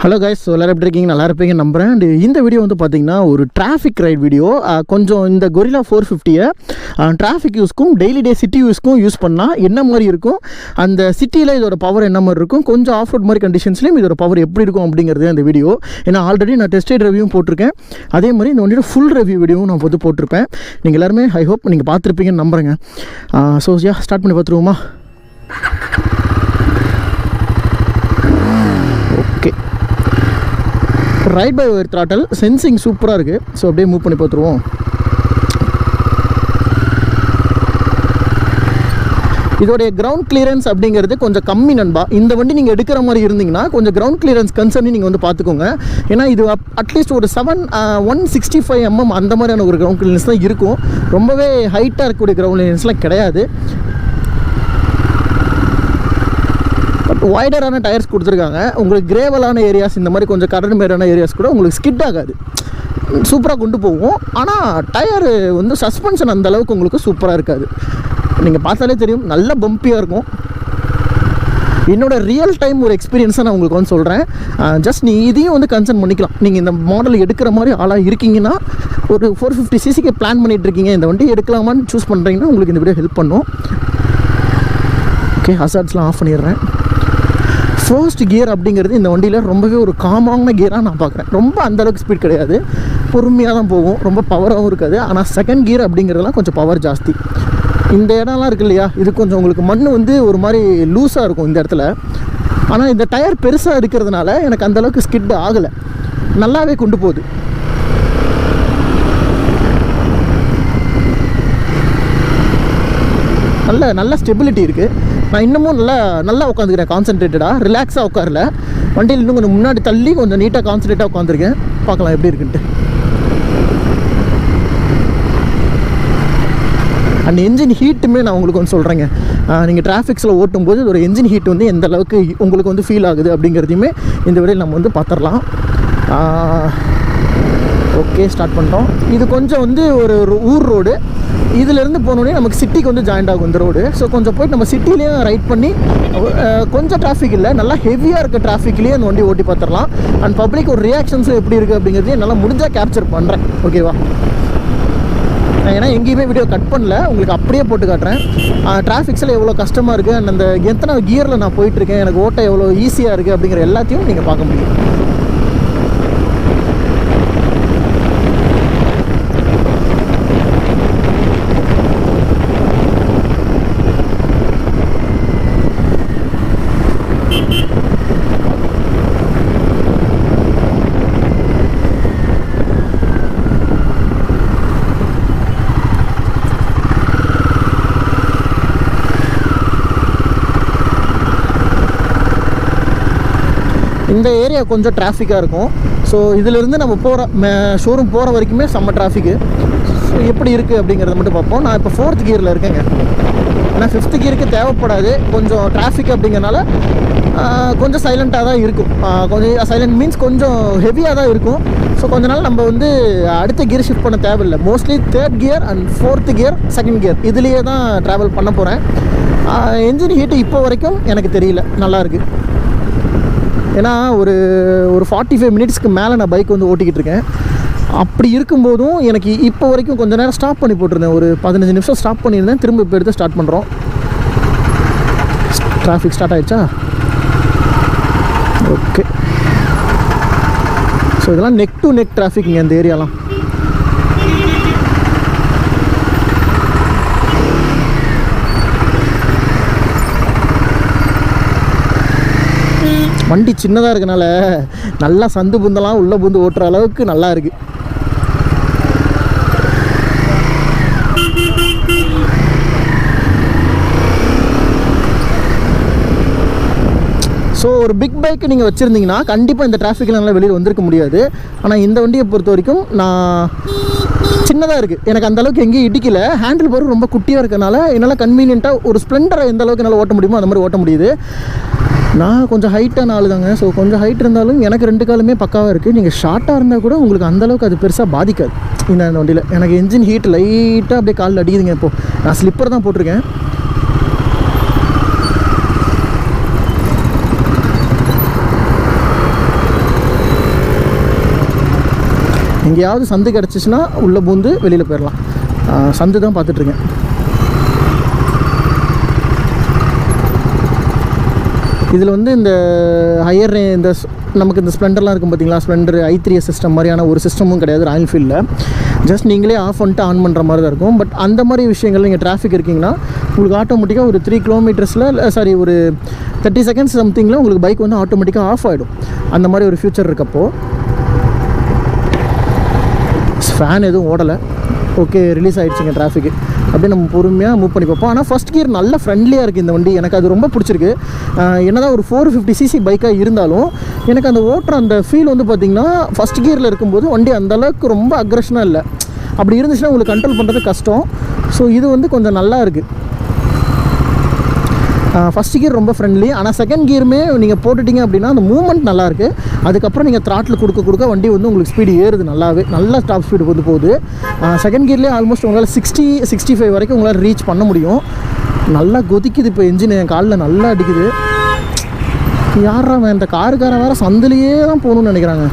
Hello guys, எல்லாரும் எப்படி இருக்கீங்க? நல்லா இருப்பீங்க நம்புகிறேன். அண்ட் இந்த வீடியோ வந்து பார்த்தீங்கன்னா ஒரு டிராஃபிக் ரைட் வீடியோ. கொஞ்சம் இந்த கொரில்லா 450-ஐ டிராஃபிக் யூஸ்க்கும் டெய்லி சிட்டி யூஸ்க்கும் யூஸ் பண்ணால் என்ன மாதிரி இருக்கும், அந்த சிட்டியில் இதோட பவர் என்ன மாதிரி இருக்கும், கொஞ்சம் ஆஃப் ரோட் மாதிரி கண்டிஷன்ஸ்லையும் இதோட பவர் எப்படி இருக்கும் அப்படிங்கிறது அந்த வீடியோ. ஏன்னா ஆல்ரெடி நான் டெஸ்ட் ரிவ்யூவும் போட்டிருக்கேன், அதே மாதிரி இந்த வண்டியோட ஃபுல் ரிவ்யூ வீடியோவும் நான் வந்து போட்டிருப்பேன். நீங்கள் எல்லாருமே ஐ ஹோப் நீங்கள் பார்த்துருப்பீங்கன்னு நம்புகிறேங்க. ஸோ ஸ்டார்ட் பண்ணி பார்த்துருவோமா? Okay, right by wire throttle sensing சூப்பராக இருக்குது. ஸோ அப்படியே மூவ் பண்ணி பார்த்துருவோம். இதோடைய கிரவுண்ட் கிளியரன்ஸ் அப்படிங்கிறது கொஞ்சம் கம்மி நண்பா. இந்த வண்டி நீங்கள் எடுக்கிற மாதிரி இருந்தீங்கன்னா கொஞ்சம் கிரவுண்ட் கிளியரன்ஸ் கன்சர்ன் நீங்கள் வந்து பார்த்துக்கோங்க. ஏன்னா இது அட்லீஸ்ட் ஒரு 165 mm அந்த மாதிரியான ஒரு கிரவுண்ட் கிளியரன்ஸ் தான் இருக்கும். ரொம்பவே ஹைட்டாக இருக்கக்கூடிய கிரவுண்ட் கிளியரன்ஸ்லாம் கிடையாது. பட் வைடரான டயர்ஸ் கொடுத்துருக்காங்க. உங்களுக்கு கிரேவலான ஏரியாஸ், இந்த மாதிரி கொஞ்சம் கரண்ட் மேரான ஏரியாஸ் கூட உங்களுக்கு ஸ்கிட் ஆகாது, சூப்பராக கொண்டு போகும். ஆனால் டயரு வந்து சஸ்பென்ஷன் அந்த அளவுக்கு உங்களுக்கு சூப்பராக இருக்காது. நீங்கள் பார்த்தாலே தெரியும், நல்ல பம்பியாக இருக்கும். என்னோடய ரியல் டைம் ஒரு எக்ஸ்பீரியன்ஸை நான் உங்களுக்கு வந்து சொல்கிறேன். ஜஸ்ட் இதையும் வந்து கன்சர்ன் பண்ணிக்கலாம். நீங்கள் இந்த மாடல் எடுக்கிற மாதிரி ஆளாக இருக்கீங்கன்னா, ஒரு 450cc பிளான் பண்ணிகிட்டு இருக்கீங்க, இந்த வண்டி எடுக்கலாமான்னு சூஸ் பண்ணுறீங்கன்னா உங்களுக்கு இந்த வீடியோ ஹெல்ப் பண்ணும். ஓகே, ஹசார்ட்ஸ்லாம் ஆஃப் பண்ணிடுறேன். ஃபர்ஸ்ட் கியர் அப்படிங்கிறது இந்த வண்டியில் ரொம்பவே ஒரு காமான கியராக நான் பார்க்குறேன். ரொம்ப அந்தளவுக்கு ஸ்பீட் கிடையாது, பொறுமையாக தான் போகும், ரொம்ப பவராகவும் இருக்காது. ஆனால் செகண்ட் கியர் அப்படிங்கிறதுலாம் கொஞ்சம் பவர் ஜாஸ்தி. இந்த இடம்லாம் இருக்குது இல்லையா, இது கொஞ்சம் உங்களுக்கு மண் வந்து ஒரு மாதிரி லூஸாக இருக்கும் இந்த இடத்துல. ஆனால் இந்த டயர் பெருசாக இருக்கிறதுனால எனக்கு அந்தளவுக்கு ஸ்கிட் ஆகலை, நல்லாவே கொண்டு போகுது. நல்ல ஸ்டெபிலிட்டி இருக்குது. நான் இன்னமும் நல்லா உட்காந்துக்கிறேன், கான்சன்ட்ரேட்டடாக, ரிலாக்ஸாக உட்காரல. வண்டியில் இன்னும் கொஞ்சம் முன்னாடி தள்ளி கொஞ்சம் நீட்டாக கான்சன்ட்ரேட்டாக உட்காந்துருக்கேன். பார்க்கலாம் எப்படி இருக்குன்ட்டு. அண்ட் என்ஜின் ஹீட்டுமே நான் உங்களுக்கு வந்து சொல்கிறேங்க. நீங்கள் டிராஃபிக்ஸில் ஓட்டும்போது ஒரு என்ஜின் ஹீட் வந்து எந்த அளவுக்கு உங்களுக்கு வந்து ஃபீல் ஆகுது அப்படிங்கிறதையுமே இந்த வீடியோவில் நம்ம வந்து பார்த்துடலாம். ஓகே, ஸ்டார்ட் பண்ணிட்டோம். இது கொஞ்சம் வந்து ஒரு ஊர் ரோடு. இதிலேருந்து போனோடனே நமக்கு சிட்டிக்கு வந்து ஜாயிண்ட் ஆகும் இந்த ரோடு. ஸோ கொஞ்சம் போய்ட்டு நம்ம சிட்டிலேயும் ரைட் பண்ணி கொஞ்சம் டிராஃபிக் இல்லை, நல்லா ஹெவியாக இருக்க டிராஃபிக்லேயே அந்த வண்டி ஓட்டி பார்த்துடலாம். அண்ட் பப்ளிக் ஒரு ரியாக்ஷன்ஸும் எப்படி இருக்குது அப்படிங்கிறதையும் என்னால் முடிஞ்சால் கேப்சர் பண்ணுறேன். ஓகேவா? ஏன்னா எங்கேயுமே வீடியோ கட் பண்ணல, உங்களுக்கு அப்படியே போட்டு காட்டுறேன். டிராஃபிக்ஸில் எவ்வளோ கஷ்டமாக இருக்குது, அண்ட் அந்த எத்தனை கியரில் நான் போயிட்டுருக்கேன், எனக்கு ஓட்ட எவ்வளோ ஈஸியாக இருக்குது அப்படிங்கிற எல்லாத்தையும் நீங்கள் பார்க்க முடியும். இந்த ஏரியா கொஞ்சம் டிராஃபிக்காக இருக்கும். ஸோ இதிலிருந்து நம்ம ஷோரூம் போகிற வரைக்குமே செம்ம டிராஃபிக்கு. ஸோ எப்படி இருக்குது அப்படிங்கிறத மட்டும் பார்ப்போம். நான் இப்போ 4th கியரில் இருக்கேங்க. ஏன்னா 5th கியருக்கு தேவைப்படாது, கொஞ்சம் டிராஃபிக் அப்படிங்கிறனால கொஞ்சம் சைலண்ட்டாக தான் இருக்கும். கொஞ்சம் சைலண்ட் மீன்ஸ் கொஞ்சம் ஹெவியாக தான் இருக்கும். ஸோ கொஞ்ச நாள் நம்ம வந்து அடுத்த கியர் ஷிஃப்ட் பண்ண தேவையில்லை. Mostly 3rd gear and 4th gear 2nd gear இதுலேயே தான் ட்ராவல் பண்ண போகிறேன். என்ஜின் ஹீட்டு இப்போ வரைக்கும் எனக்கு தெரியல, நல்லாயிருக்கு. ஏன்னா ஒரு 45 மினிட்ஸ்க்கு மேலே நான் பைக் வந்து ஓட்டிக்கிட்டு இருக்கேன். அப்படி இருக்கும்போதும் எனக்கு இப்போ வரைக்கும் கொஞ்சம் நேரம் ஸ்டாப் பண்ணி போட்டிருந்தேன், ஒரு 15 நிமிஷம் ஸ்டாப் பண்ணியிருந்தேன். திரும்ப இப்போ எடுத்து ஸ்டார்ட் பண்ணுறோம். டிராஃபிக் ஸ்டார்ட் ஆகிடுச்சா? ஓகே. ஸோ இதெல்லாம் நெக் டு நெக் டிராஃபிக்ங்க இந்த ஏரியாலாம். வண்டி சின்னதாக இருக்கனால நல்லா சந்து புந்தெல்லாம் உள்ளே புந்து ஓட்டுற அளவுக்கு நல்லா இருக்குது. ஸோ ஒரு பிக் பைக்கு நீங்கள் வச்சுருந்தீங்கன்னா கண்டிப்பாக இந்த டிராஃபிக்கில் நல்லா வெளியில் வந்திருக்க முடியாது. ஆனால் இந்த வண்டியை பொறுத்த வரைக்கும் நான் சின்னதாக இருக்குது, எனக்கு அந்தளவுக்கு எங்கேயும் இடிக்கலை. ஹேண்டில் பார் ரொம்ப குட்டியாக இருக்கனால என்னால் கன்வீனியண்ட்டாக ஒரு ஸ்ப்ளெண்டரை எந்த அளவுக்கு என்னால் ஓட்ட முடியுமோ அந்த மாதிரி ஓட்ட முடியுது. நான் கொஞ்சம் ஹைட்டான ஆள் தாங்க. ஸோ கொஞ்சம் ஹைட் இருந்தாலும் எனக்கு 2 காலுமே பக்காவாக இருக்குது. நீங்கள் ஷார்ட்டாக இருந்தால் கூட உங்களுக்கு அந்தளவுக்கு அது பெருசாக பாதிக்காது இந்த வண்டியில். எனக்கு என்ஜின் ஹீட் லைட்டாக அப்படியே காலில் அடிக்குதுங்க. இப்போது நான் ஸ்லிப்பர் தான் போட்டிருக்கேன். எங்கேயாவது சந்து கிடச்சிச்சின்னா உள்ளே பூந்து வெளியில் போயிடலாம். சந்து தான் பார்த்துட்ருக்கேன். இதில் வந்து இந்த ஹையர் இந்த நமக்கு இந்த ஸ்ப்ளெண்டர்லாம் இருக்கும் பார்த்தீங்களா, ஸ்ப்ளெண்டர் i3 சிஸ்டம் மாதிரியான ஒரு சிஸ்டமும் கிடையாது ராயல் என்ஃபீல்டில். ஜஸ்ட் நீங்களே ஆஃப் பண்ணிட்டு ஆன் பண்ணுற மாதிரி தான் இருக்கும். பட் அந்த மாதிரி விஷயங்கள் நீங்கள் டிராஃபிக் இருக்கீங்கன்னா உங்களுக்கு ஆட்டோமேட்டிக்காக ஒரு 3 கிலோமீட்டர்ஸில் ஒரு 30 செகண்ட்ஸ் சம்திங்கில் உங்களுக்கு பைக் வந்து ஆட்டோமேட்டிக்காக ஆஃப் ஆகிடும். அந்த மாதிரி ஒரு ஃபியூச்சர் இருக்கப்போ ஃபேன் எதுவும் ஓடலை. ஓகே, ரிலீஸ் ஆகிடுச்சிங்க டிராஃபிக்கு. அப்படியே நம்ம பொறுமையாக மூவ் பண்ணி பார்ப்போம். ஆனால் ஃபஸ்ட் கியர் நல்ல ஃப்ரெண்ட்லியாக இருக்குது இந்த வண்டி. எனக்கு அது ரொம்ப பிடிச்சிருக்கு. என்னதான் ஒரு 450cc பைக்காக இருந்தாலும் எனக்கு அந்த ஓட்டுற அந்த ஃபீல் வந்து பார்த்திங்கன்னா ஃபஸ்ட் கியரில் இருக்கும்போது வண்டி அந்தளவுக்கு ரொம்ப அக்ரெஷனாக இல்லை. அப்படி இருந்துச்சுன்னா உங்களுக்கு கண்ட்ரோல் பண்ணுறது கஷ்டம். ஸோ இது வந்து கொஞ்சம் நல்லா இருக்குது. ஃபஸ்ட் கியர் ரொம்ப ஃப்ரெண்ட்லி. ஆனால் செகண்ட் கியருமே நீங்கள் போட்டுட்டிங்க அப்படின்னா அந்த மூவ்மெண்ட் நல்லாயிருக்கு. அதுக்கப்புறம் நீங்கள் த்ராட்டில் கொடுக்க வண்டி வந்து உங்களுக்கு ஸ்பீடு ஏறுது, நல்லா டாப் ஸ்பீடு வந்து போகுது. செகண்ட் கியர்லேயே ஆல்மோஸ்ட் உங்களால் 60-65 வரைக்கும் உங்களால் ரீச் பண்ண முடியும். நல்லா கொதிக்குது இப்போ என்ஜின், என் காலில் நல்லா அடிக்குது. யாரா இந்த காருக்காரன் வேறு சந்திலேயே தான் போகணுன்னு நினைக்கிறாங்க.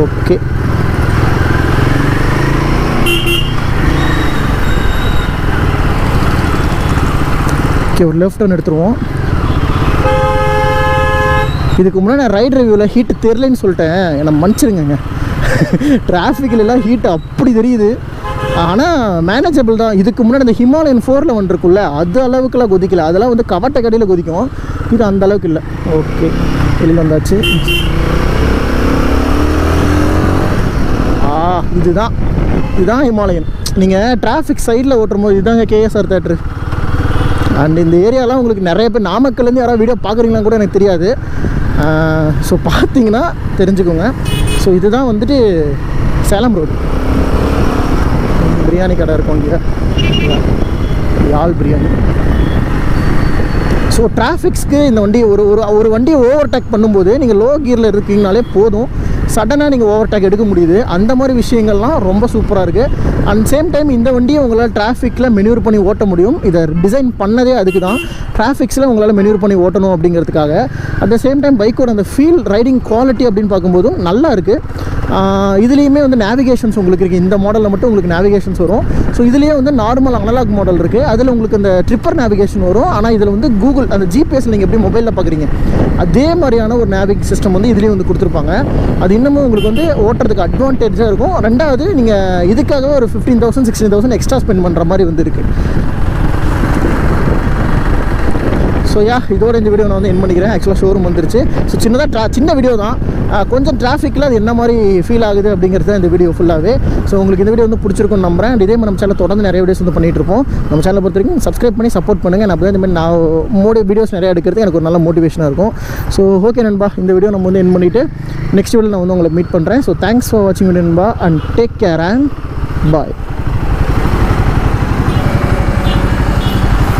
ஓகே, ஒரு லெஃப்ட் டர்ன் எடுத்துருவோம். இதுக்கு முன்னாடி நான் ரைட் ரிவ்யூவில் ஹீட்டு தெரிலன்னு சொல்லிட்டேன், என்னை மன்னிச்சிருங்க. டிராஃபிக்லாம் ஹீட்டு அப்படி தெரியுது. ஆனால் மேனேஜபிள் தான். இதுக்கு முன்னாடி இந்த ஹிமாலயன் 4 வந்துருக்குல்ல, அது அளவுக்குலாம் கொதிக்கல. அதெல்லாம் வந்து கவட்டை கடையில் கொதிக்கும். இது அந்த அளவுக்கு இல்லை. ஓகே, வெளியில் வந்தாச்சு. இதுதான் ஹிமாலயன். நீங்கள் டிராஃபிக் சைடில் ஓட்டுற போது இதுதாங்க கேஎஸ்ஆர் தேட்டரு. அண்ட் இந்த ஏரியாலாம் உங்களுக்கு நிறைய பேர் நாமக்கல்லேருந்து யாராவது வீடியோ பார்க்குறீங்களான்னு கூட எனக்கு தெரியாது. ஸோ பார்த்தீங்கன்னா தெரிஞ்சுக்கோங்க. ஸோ இதுதான் வந்துட்டு சேலம் ரோடு. பிரியாணி கடை இருக்கும் இங்கே, யாழ் பிரியாணி. ஸோ டிராஃபிக்ஸ்க்கு இந்த வண்டி ஒரு வண்டியை ஓவர்டேக் பண்ணும்போது நீங்கள் லோ கியரில் இருக்கீங்கனாலே போதும், சடனாக நீங்கள் ஓவர்டேக் எடுக்க முடியுது. அந்த மாதிரி விஷயங்கள்லாம் ரொம்ப சூப்பராக இருக்குது. அண்ட் சேம் டைம் இந்த வண்டியை உங்களால் டிராஃபிக்கில் மெனியூர் பண்ணி ஓட்ட முடியும். இதை டிசைன் பண்ணதே அதுக்கு தான், டிராஃபிக்ஸில் உங்களால் மெனியூர் பண்ணி ஓட்டணும் அப்படிங்கிறதுக்காக. அட் த சேம் டைம் பைக்கோட அந்த ஃபீல், ரைடிங் குவாலிட்டி அப்படின்னு பார்க்கும்போதும் நல்லா இருக்குது. இதுலேயுமே வந்து நேவிகேஷன்ஸ் உங்களுக்கு இருக்குது. இந்த மாடலில் மட்டும் உங்களுக்கு நேவிகேஷன்ஸ் வரும். ஸோ இதுலேயே வந்து நார்மல் அனலாக் மாடல் இருக்குது. அதில் உங்களுக்கு அந்த ட்ரிப்பர் நேவிகேஷன் வரும். ஆனால் இதில் வந்து கூகுள் அந்த ஜிபிஎஸ் நீங்கள் எப்படி மொபைலில் பார்க்குறீங்க அதே மாதிரியான ஒரு நேவிக் சிஸ்டம் வந்து இதுலேயும் வந்து கொடுத்துருப்பாங்க. அது இன்னமும் உங்களுக்கு வந்து ஓட்டுறதுக்கு அட்வான்டேஜாக இருக்கும். ரெண்டாவது நீங்கள் இதுக்காகவே ஒரு 15,000-16,000 எக்ஸ்ட்ரா ஸ்பெண்ட் பண்ணுற மாதிரி வந்து இருக்குது. ஸோ இதோட இந்த வீடியோ நான் வந்து என் பண்ணிக்கிறேன். ஆக்சுவலாக ஷோரூம் வந்துருச்சு. ஸோ சின்ன வீடியோ தான், கொஞ்சம் டிராஃபிக்கில் அது என்ன மாதிரி ஃபீல் ஆகுது அப்படிங்கிறது தான் இந்த வீடியோ ஃபுல்லாகவே. ஸோ உங்களுக்கு இந்த வீடியோ வந்து பிடிச்சிருக்குன்னு நம்புறேன். அண்ட் இதே மாதிரி நம்ம சேனல் தொடர்ந்து நிறைய வீடியோஸ் வந்து பண்ணிகிட்டு இருப்போம். நம்ம சேனலை பொறுத்த வரைக்கும் சப்ஸ்கிரைப் பண்ணி சப்போர்ட் பண்ணுங்கள். அப்போ தான் இந்த மாதிரி நான் வீடியோஸ் நிறையா எடுக்கிறது எனக்கு ஒரு நல்ல மோட்டிவேஷனாக இருக்கும். ஸோ ஓகே நண்பா, இந்த வீடியோ நம்ம வந்து என் பண்ணிவிட்டு நெக்ஸ்ட் வீடியோ நான் வந்து உங்களை மீட் பண்ணுறேன். ஸோ தேங்க்ஸ் ஃபார் வாட்சிங் வீடியோ நண்பா, and take care and bye.